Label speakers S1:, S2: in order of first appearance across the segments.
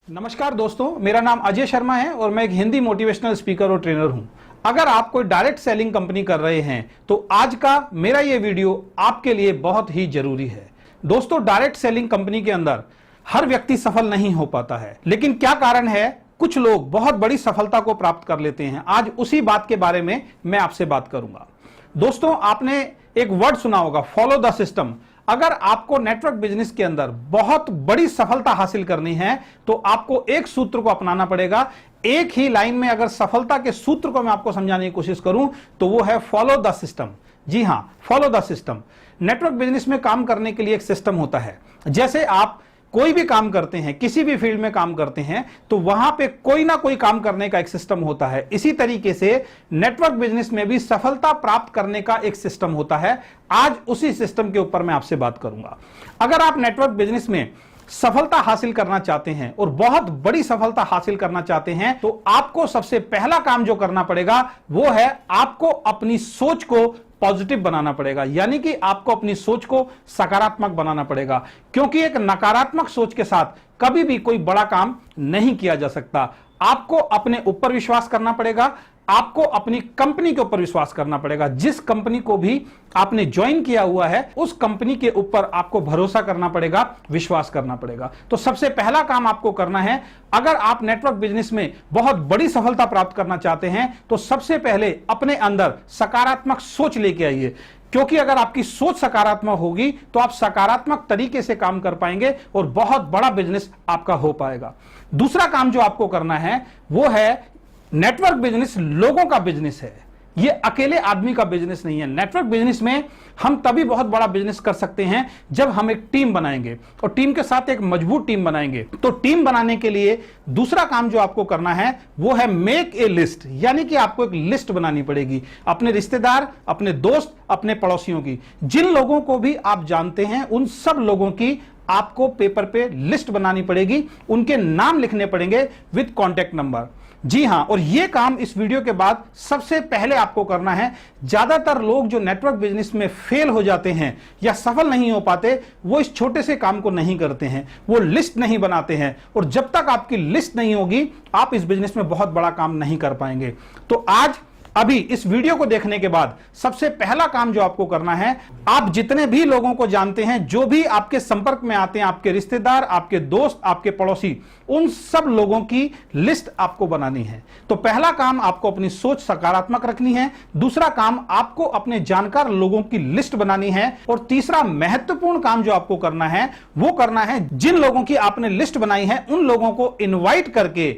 S1: नमस्कार दोस्तों, मेरा नाम अजय शर्मा है और मैं एक हिंदी मोटिवेशनल स्पीकर और ट्रेनर हूं। अगर आप कोई डायरेक्ट सेलिंग कंपनी कर रहे हैं तो आज का मेरा ये वीडियो आपके लिए बहुत ही जरूरी है। दोस्तों, डायरेक्ट सेलिंग कंपनी के अंदर हर व्यक्ति सफल नहीं हो पाता है, लेकिन क्या कारण है? कुछ लोग बहुत बड़ी सफलता को प्राप्त कर लेते हैं। आज उसी बात के बारे में मैं आपसे बात करूंगा। दोस्तों, आपने एक वर्ड सुना होगा, फॉलो द सिस्टम। अगर आपको नेटवर्क बिजनेस के अंदर बहुत बड़ी सफलता हासिल करनी है तो आपको एक सूत्र को अपनाना पड़ेगा। एक ही लाइन में अगर सफलता के सूत्र को मैं आपको समझाने की कोशिश करूं तो वो है फॉलो द सिस्टम। जी हां, follow the system. Network business में काम करने के लिए एक सिस्टम होता है। जैसे आप कोई भी काम करते हैं, किसी भी फील्ड में काम करते हैं तो वहां पे कोई ना कोई काम करने का एक सिस्टम होता है। इसी तरीके से नेटवर्क बिजनेस में भी सफलता प्राप्त करने का एक सिस्टम होता है। आज उसी सिस्टम के ऊपर मैं आपसे बात करूंगा। अगर आप नेटवर्क बिजनेस में सफलता हासिल करना चाहते हैं और बहुत बड़ी सफलता हासिल करना चाहते हैं तो आपको सबसे पहला काम जो करना पड़ेगा वो है आपको अपनी सोच को पॉजिटिव बनाना पड़ेगा, यानी कि आपको अपनी सोच को सकारात्मक बनाना पड़ेगा। क्योंकि एक नकारात्मक सोच के साथ कभी भी कोई बड़ा काम नहीं किया जा सकता। आपको अपने ऊपर विश्वास करना पड़ेगा, आपको अपनी कंपनी के ऊपर विश्वास करना पड़ेगा। जिस कंपनी को भी आपने ज्वाइन किया हुआ है उस कंपनी के ऊपर आपको भरोसा करना पड़ेगा, विश्वास करना पड़ेगा। तो सबसे पहला काम आपको करना है, अगर आप नेटवर्क बिजनेस में बहुत बड़ी सफलता प्राप्त करना चाहते हैं तो सबसे पहले अपने अंदर सकारात्मक सोच लेके आइए। क्योंकि अगर आपकी सोच सकारात्मक होगी तो आप सकारात्मक तरीके से काम कर पाएंगे और बहुत बड़ा बिजनेस आपका हो पाएगा। दूसरा काम जो आपको करना है वो है, नेटवर्क बिजनेस लोगों का बिजनेस है, ये अकेले आदमी का बिजनेस नहीं है। नेटवर्क बिजनेस में हम तभी बहुत बड़ा बिजनेस कर सकते हैं जब हम एक टीम बनाएंगे और टीम के साथ एक मजबूत टीम बनाएंगे। तो टीम बनाने के लिए दूसरा काम जो आपको करना है वो है मेक ए लिस्ट, यानी कि आपको एक लिस्ट बनानी पड़ेगी अपने रिश्तेदार, अपने दोस्त, अपने पड़ोसियों की। जिन लोगों को भी आप जानते हैं उन सब लोगों की आपको पेपर पे लिस्ट बनानी पड़ेगी, उनके नाम लिखने पड़ेंगे विद कॉन्टेक्ट नंबर। जी हां, और यह काम इस वीडियो के बाद सबसे पहले आपको करना है। ज्यादातर लोग जो नेटवर्क बिजनेस में फेल हो जाते हैं या सफल नहीं हो पाते वो इस छोटे से काम को नहीं करते हैं, वो लिस्ट नहीं बनाते हैं। और जब तक आपकी लिस्ट नहीं होगी आप इस बिजनेस में बहुत बड़ा काम नहीं कर पाएंगे। तो आज अभी इस वीडियो को देखने के बाद सबसे पहला काम जो आपको करना है, आप जितने भी लोगों को जानते हैं, जो भी आपके संपर्क में आते हैं, आपके रिश्तेदार, आपके दोस्त, आपके पड़ोसी, उन सब लोगों की लिस्ट आपको बनानी है। तो पहला काम आपको अपनी सोच सकारात्मक रखनी है, दूसरा काम आपको अपने जानकार लोगों की लिस्ट बनानी है और तीसरा महत्वपूर्ण काम जो आपको करना है वो करना है, जिन लोगों की आपने लिस्ट बनाई है उन लोगों को इनवाइट करके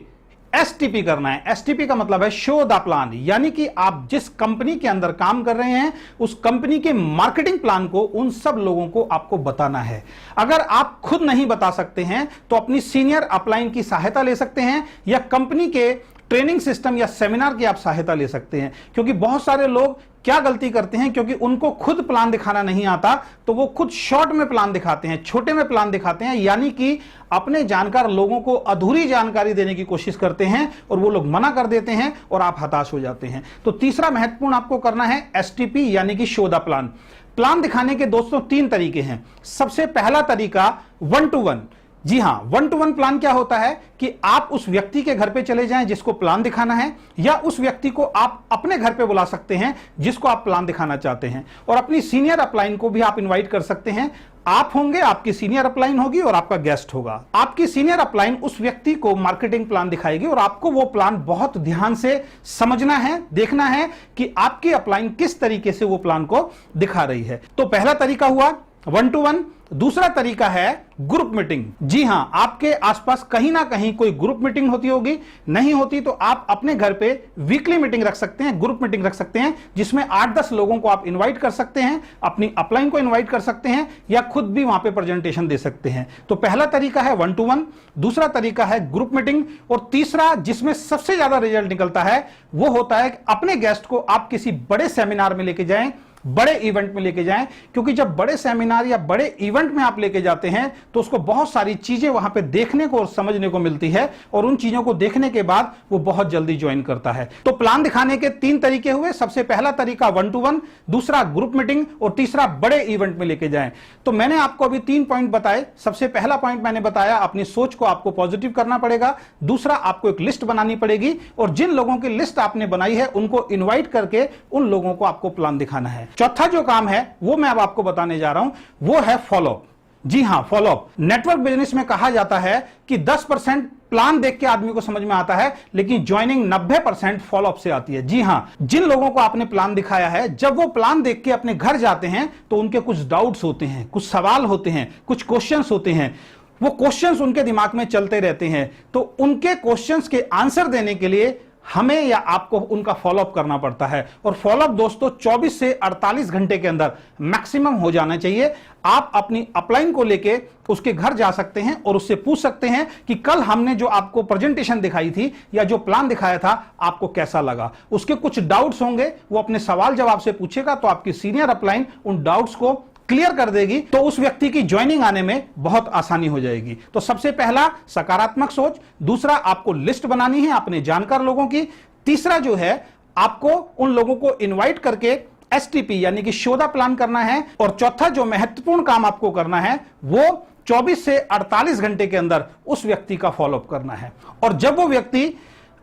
S1: एसटीपी करना है। एसटीपी का मतलब है शो द प्लान, यानी कि आप जिस कंपनी के अंदर काम कर रहे हैं उस कंपनी के मार्केटिंग प्लान को उन सब लोगों को आपको बताना है। अगर आप खुद नहीं बता सकते हैं तो अपनी सीनियर अपलाइन की सहायता ले सकते हैं या कंपनी के ट्रेनिंग सिस्टम या सेमिनार की आप सहायता ले सकते हैं। क्योंकि बहुत सारे लोग क्या गलती करते हैं, क्योंकि उनको खुद प्लान दिखाना नहीं आता तो वो खुद शॉर्ट में प्लान दिखाते हैं, छोटे में प्लान दिखाते हैं, यानी कि अपने जानकार लोगों को अधूरी जानकारी देने की कोशिश करते हैं और वो लोग मना कर देते हैं और आप हताश हो जाते हैं। तो तीसरा महत्वपूर्ण आपको करना है एसटीपी, यानी कि शो द प्लान। प्लान दिखाने के दोस्तों 3 तरीके हैं। सबसे पहला तरीका 1-to-1। जी हां, 1-to-1 प्लान क्या होता है कि आप उस व्यक्ति के घर पे चले जाएं जिसको प्लान दिखाना है, या उस व्यक्ति को आप अपने घर पे बुला सकते हैं जिसको आप प्लान दिखाना चाहते हैं, और अपनी सीनियर अपलाइन को भी आप इनवाइट कर सकते हैं। आप होंगे, आपकी सीनियर अपलाइन होगी और आपका गेस्ट होगा। आपकी सीनियर अपलाइन उस व्यक्ति को मार्केटिंग प्लान दिखाएगी और आपको वो प्लान बहुत ध्यान से समझना है, देखना है कि आपकी अपलाइन किस तरीके से वो प्लान को दिखा रही है। तो पहला तरीका हुआ 1-to-1। दूसरा तरीका है ग्रुप मीटिंग। जी हां, आपके आसपास कहीं ना कहीं कोई ग्रुप मीटिंग होती होगी, नहीं होती तो आप अपने घर पे वीकली मीटिंग रख सकते हैं, ग्रुप मीटिंग रख सकते हैं, जिसमें 8-10 लोगों को आप इनवाइट कर सकते हैं, अपनी अपलाइन को इनवाइट कर सकते हैं या खुद भी वहां पे प्रेजेंटेशन दे सकते हैं। तो पहला तरीका है 1-to-1, दूसरा तरीका है ग्रुप मीटिंग, और तीसरा जिसमें सबसे ज्यादा रिजल्ट निकलता है वो होता है कि अपने गेस्ट को आप किसी बड़े सेमिनार में लेके जाएं बड़े इवेंट में लेके जाएं, क्योंकि जब बड़े सेमिनार या बड़े इवेंट में आप लेके जाते हैं तो उसको बहुत सारी चीजें वहां पे देखने को और समझने को मिलती है, और उन चीजों को देखने के बाद वो बहुत जल्दी ज्वाइन करता है। तो प्लान दिखाने के 3 तरीके हुए। सबसे पहला तरीका 1-to-1, दूसरा ग्रुप मीटिंग, और तीसरा बड़े इवेंट में लेके जाएं। तो मैंने आपको अभी 3 पॉइंट बताए। सबसे पहला पॉइंट मैंने बताया, अपनी सोच को आपको पॉजिटिव करना पड़ेगा। दूसरा, आपको एक लिस्ट बनानी पड़ेगी, और जिन लोगों की लिस्ट आपने बनाई है उनको इनवाइट करके उन लोगों को आपको प्लान दिखाना है। चौथा जो काम है वो मैं अब आपको बताने जा रहा हूं, वो है फॉलोअप। जी हां, फॉलोअप। नेटवर्क बिजनेस में कहा जाता है कि 10% प्लान देख के आदमी को समझ में आता है, लेकिन ज्वाइनिंग 90% फॉलोअप से आती है। जी हां, जिन लोगों को आपने प्लान दिखाया है, जब वो प्लान देख के अपने घर जाते हैं तो उनके कुछ डाउट्स होते हैं, कुछ सवाल होते हैं, कुछ क्वेश्चंस होते हैं। वो क्वेश्चंस उनके दिमाग में चलते रहते हैं, तो उनके क्वेश्चंस के आंसर देने के लिए हमें या आपको उनका फॉलोअप करना पड़ता है। और फॉलोअप दोस्तों 24 से 48 घंटे के अंदर मैक्सिमम हो जाना चाहिए। आप अपनी अपलाइन को लेके उसके घर जा सकते हैं और उससे पूछ सकते हैं कि कल हमने जो आपको प्रेजेंटेशन दिखाई थी या जो प्लान दिखाया था आपको कैसा लगा। उसके कुछ डाउट्स होंगे, वो अपने सवाल जवाब से पूछेगा, तो आपकी सीनियर अपलाइन उन डाउट्स को क्लियर कर देगी, तो उस व्यक्ति की ज्वाइनिंग आने में बहुत आसानी हो जाएगी। तो सबसे पहला सकारात्मक सोच, दूसरा आपको लिस्ट बनानी है अपने जानकार लोगों की, तीसरा जो है आपको उन लोगों को इनवाइट करके एसटीपी यानी कि शोधा प्लान करना है, और चौथा जो महत्वपूर्ण काम आपको करना है वो 24 से 48 घंटे के अंदर उस व्यक्ति का फॉलोअप करना है। और जब वो व्यक्ति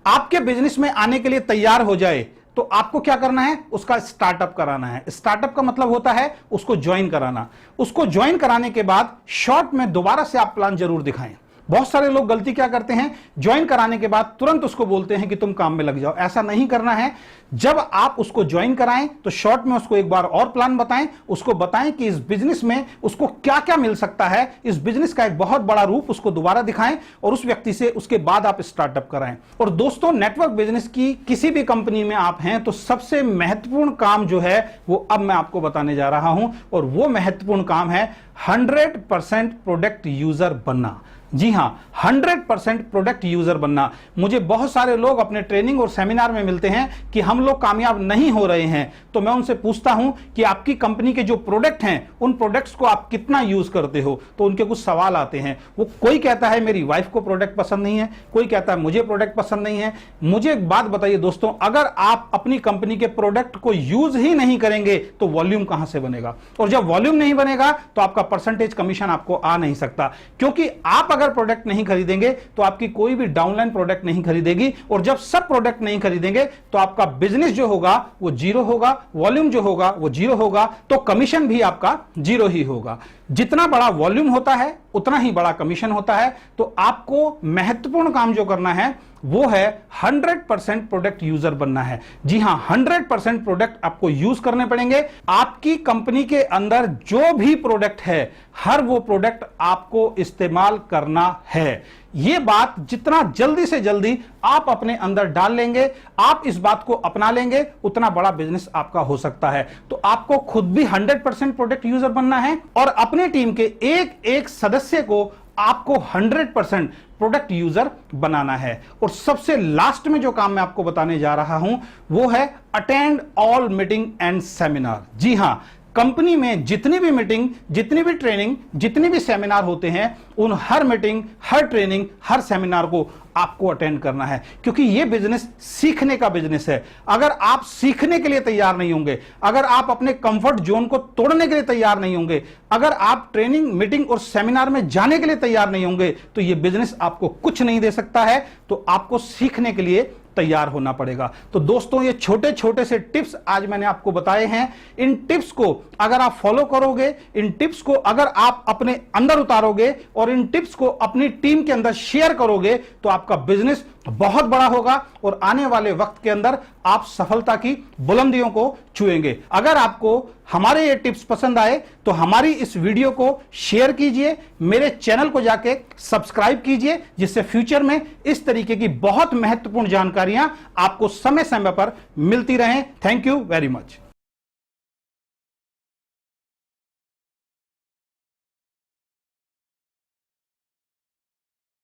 S1: आपके बिजनेस में आने के लिए तैयार हो जाए तो आपको क्या करना है, उसका स्टार्टअप कराना है। स्टार्टअप का मतलब होता है उसको ज्वाइन कराना। उसको ज्वाइन कराने के बाद शॉर्ट में दोबारा से आप प्लान जरूर दिखाएं। बहुत सारे लोग गलती क्या करते हैं, ज्वाइन कराने के बाद तुरंत उसको बोलते हैं कि तुम काम में लग जाओ। ऐसा नहीं करना है। जब आप उसको ज्वाइन कराएं तो शॉर्ट में उसको एक बार और प्लान बताएं, उसको बताएं कि इस बिजनेस में उसको क्या क्या मिल सकता है, इस बिजनेस का एक बहुत बड़ा रूप उसको दोबारा दिखाएं, और उस व्यक्ति से उसके बाद आप स्टार्टअप कराएं। और दोस्तों, नेटवर्क बिजनेस की किसी भी कंपनी में आप हैं तो सबसे महत्वपूर्ण काम जो है वो अब मैं आपको बताने जा रहा हूं, और वो महत्वपूर्ण काम है 100% प्रोडक्ट यूजर बनना। जी हां, 100% प्रोडक्ट यूजर बनना। मुझे बहुत सारे लोग अपने ट्रेनिंग और सेमिनार में मिलते हैं कि हम लोग कामयाब नहीं हो रहे हैं, तो मैं उनसे पूछता हूं कि आपकी कंपनी के जो प्रोडक्ट हैं उन प्रोडक्ट्स को आप कितना यूज करते हो। तो उनके कुछ सवाल आते हैं। वो कोई कहता है मेरी वाइफ को प्रोडक्ट पसंद नहीं है, कोई कहता है मुझे प्रोडक्ट पसंद नहीं है। मुझे एक बात बताइए दोस्तों, अगर आप अपनी कंपनी के प्रोडक्ट को यूज ही नहीं करेंगे तो वॉल्यूम कहां से बनेगा, और जब वॉल्यूम नहीं बनेगा तो आपका परसेंटेज कमीशन आपको आ नहीं सकता। क्योंकि आप अगर प्रोडक्ट नहीं खरीदेंगे तो आपकी कोई भी डाउनलाइन प्रोडक्ट नहीं खरीदेगी, और जब सब प्रोडक्ट नहीं खरीदेंगे तो आपका बिजनेस जो होगा वो जीरो होगा, वॉल्यूम जो होगा वो जीरो होगा, तो कमीशन भी आपका जीरो ही होगा। जितना बड़ा वॉल्यूम होता है उतना ही बड़ा कमीशन होता है। तो आपको महत्वपूर्ण काम जो करना है वो है 100% प्रोडक्ट यूजर बनना है। जी हां, 100% प्रोडक्ट आपको यूज करने पड़ेंगे। आपकी कंपनी के अंदर जो भी प्रोडक्ट है, हर वो प्रोडक्ट आपको इस्तेमाल करना है। ये बात जितना जल्दी से जल्दी आप अपने अंदर डाल लेंगे, आप इस बात को अपना लेंगे, उतना बड़ा बिजनेस आपका हो सकता है। तो आपको खुद भी 100% प्रोडक्ट यूजर बनना है, और अपने टीम के एक एक सदस्य को आपको 100% प्रोडक्ट यूजर बनाना है। और सबसे लास्ट में जो काम मैं आपको बताने जा रहा हूं वो है attend all meeting and seminar. जी हां, कंपनी में जितनी भी मीटिंग, जितनी भी ट्रेनिंग, जितनी भी सेमिनार होते हैं, उन हर मीटिंग, हर ट्रेनिंग, हर सेमिनार को आपको अटेंड करना है, क्योंकि यह बिजनेस सीखने का बिजनेस है। अगर आप सीखने के लिए तैयार नहीं होंगे, अगर आप अपने कंफर्ट जोन को तोड़ने के लिए तैयार नहीं होंगे, अगर आप ट्रेनिंग, मीटिंग और सेमिनार में जाने के लिए तैयार नहीं होंगे, तो यह बिजनेस आपको कुछ नहीं दे सकता है। तो आपको सीखने के लिए तैयार होना पड़ेगा। तो दोस्तों, ये छोटे छोटे से टिप्स आज मैंने आपको बताए हैं। इन टिप्स को अगर आप फॉलो करोगे, इन टिप्स को अगर आप अपने अंदर उतारोगे और इन टिप्स को अपनी टीम के अंदर शेयर करोगे, तो आपका बिजनेस बहुत बड़ा होगा और आने वाले वक्त के अंदर आप सफलता की बुलंदियों को छुएंगे। अगर आपको हमारे ये टिप्स पसंद आए तो हमारी इस वीडियो को शेयर कीजिए, मेरे चैनल को जाके सब्सक्राइब कीजिए, जिससे फ्यूचर में इस तरीके की बहुत महत्वपूर्ण जानकारियां आपको समय समय पर मिलती रहें। Thank you very much.